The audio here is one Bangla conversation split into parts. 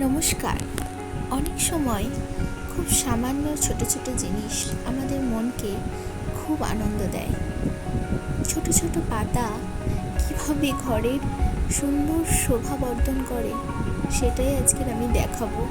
নমস্কার। অনেক সময় খুব সামান্য ছোট ছোট জিনিস আমাদের মনকে খুব আনন্দ দেয়। ছোট ছোট পাতা কীভাবে ঘরের সুন্দর শোভা বর্ধন করে সেটাই আজকের আমি দেখাবো।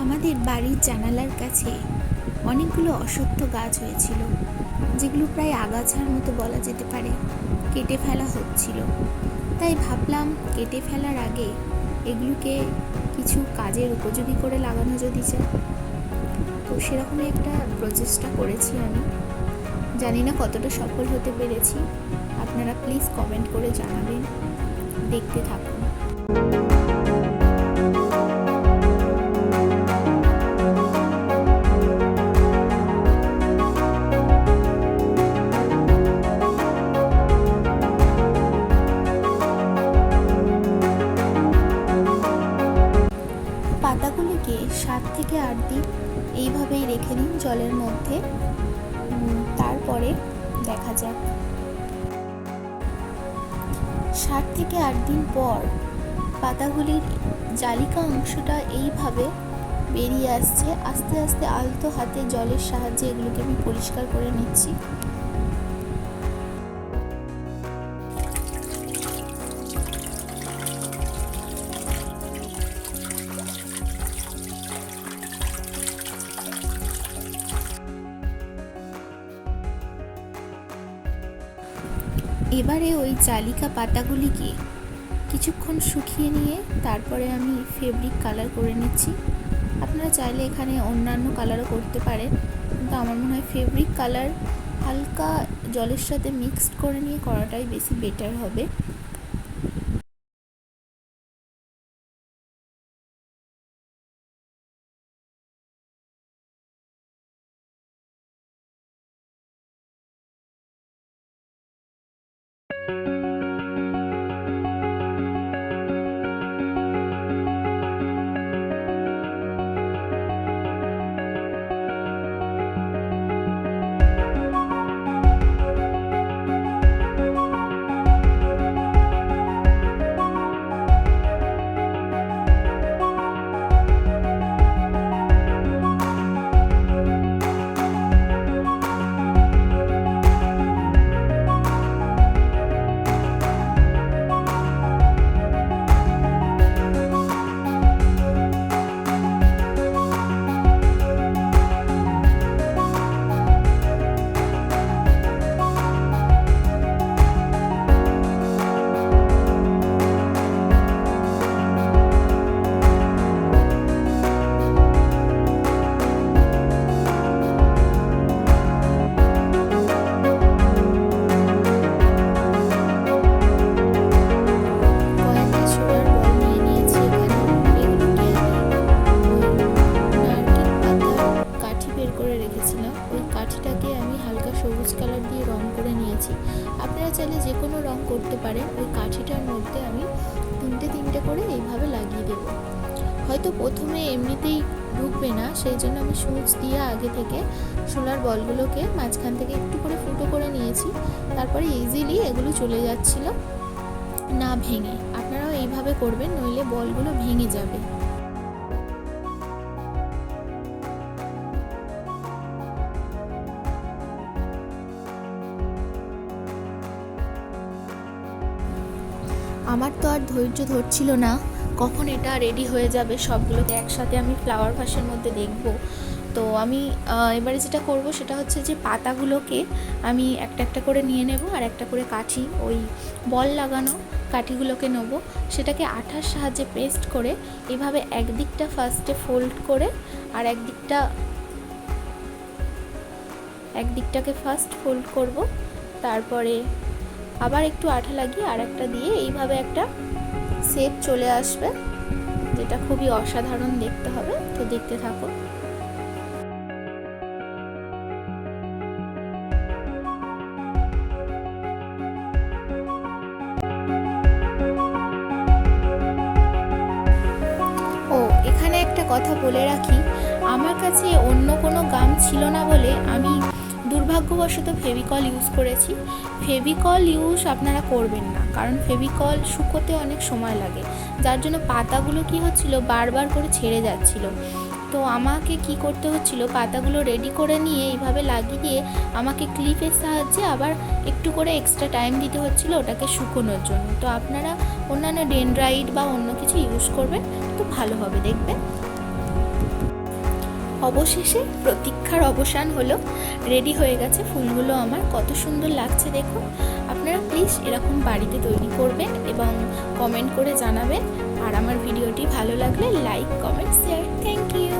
আমাদের বাড়ির জানালার কাছে অনেকগুলো অশ্বত্থ গাছ হয়েছিল, যেগুলো প্রায় আগাছার মতো বলা যেতে পারে, কেটে ফেলা হচ্ছিল। তাই ভাবলাম কেটে ফেলার আগে এগুলোকে কিছু কাজের উপযোগী করে লাগানো যদি যায়। তো সেরকমই একটা প্রচেষ্টা করেছি আমি। জানি না কতটা সফল হতে পেরেছি, আপনারা প্লিজ কমেন্ট করে জানাবেন। দেখতে থাকুন। পাতাগুলিকে 7 থেকে 8 দিন এইভাবেই রেখে দিন জলের মধ্যে, তারপরে দেখা যাক। 7 থেকে 8 দিন পর পাতাগুলির জালিকা অংশটা এইভাবে বেরিয়ে আসছে। আস্তে আস্তে আলতো হাতে জলের সাহায্যে এগুলোকে আমি পরিষ্কার করে নিচ্ছি। এবারে ওই জালিকা পাতাগুলিকে কিছুক্ষণ শুকিয়ে নিয়ে তারপরে আমি ফেব্রিক কালার করে নিচ্ছি। আপনারা চাইলে এখানে অন্যান্য কালারও করতে পারেন, কিন্তু আমার মনে হয় ফেব্রিক কালার হালকা জলের সাথে মিক্সড করে নিয়ে করাটাই বেশি বেটার হবে। সবুজ কালার দিয়ে রং করে নিয়েছি। আপনারা চাইলে যে কোনো রং করতে পারেন। ওই কাঠিটার মধ্যে আমি তিনটে করে এইভাবে লাগিয়ে দেব। হয়তো প্রথমে এমনিতেই ঢুকবে না, সেই জন্য আমি সুচ দিয়ে আগে থেকে সোলার বলগুলোকে মাঝখান থেকে একটু করে ফুটো করে নিয়েছি। তারপরে ইজিলি এগুলো চলে যাচ্ছিল না ভেঙে। আপনারাও এইভাবে করবেন, নইলে বলগুলো ভেঙে যাবে। আমার তো আর ধৈর্য ধরছিল না কখন এটা রেডি হয়ে যাবে। সবগুলোকে একসাথে আমি ফ্লাওয়ার ভাসের মধ্যে দেখব। তো আমি এবারে যেটা করব সেটা হচ্ছে যে পাতাগুলোকে আমি একটা করে নিয়ে নেব, আর একটা করে কাঠি, ওই বল লাগানো কাঠিগুলোকে নেব। সেটাকে আঠার সাহায্যে পেস্ট করে এভাবে একদিকটা ফার্স্টে ফোল্ড করে আর একদিকটাকে ফার্স্ট ফোল্ড করব, তারপরে আবার একটু আঠা লাগিয়ে আর একটা দিয়ে এইভাবে একটা শেপ চলে আসবে, যেটা খুবই অসাধারণ দেখতে হবে। তো দেখতে থাকো। কথা বলে রাখি, আমার কাছে অন্য কোনো গাম ছিল না বলে আমি দুর্ভাগ্যবশত ফেভিকল ইউজ করেছি। ফেভিকল ইউজ আপনারা করবেন না, কারণ ফেভিকল শুকোতে অনেক সময় লাগে, যার জন্য পাতাগুলো কি হচ্ছিল, বারবার করে ছেড়ে যাচ্ছিল। তো আমাকে কি করতে হচ্ছিল, পাতাগুলো রেডি করে নিয়ে এইভাবে লাগিয়ে দিয়ে আমাকে ক্লিপের সাহায্যে আবার একটু করে এক্সট্রা টাইম দিতে হচ্ছিল ওটাকে শুকোনোর জন্য। তো আপনারা অন্যান্য ডেনড্রাইট বা অন্য কিছু ইউজ করবেন তো ভালো হবে, দেখবেন। অবশেষে প্রতীক্ষার অবসান হলো, রেডি হয়ে গেছে ফুলগুলো। আমার কত সুন্দর লাগছে দেখুন। আপনারা প্লিজ এরকম বাড়িতে তৈরি করবেন এবং কমেন্ট করে জানাবেন। আর আমার ভিডিওটি ভালো লাগলে like, comment, share. Thank you.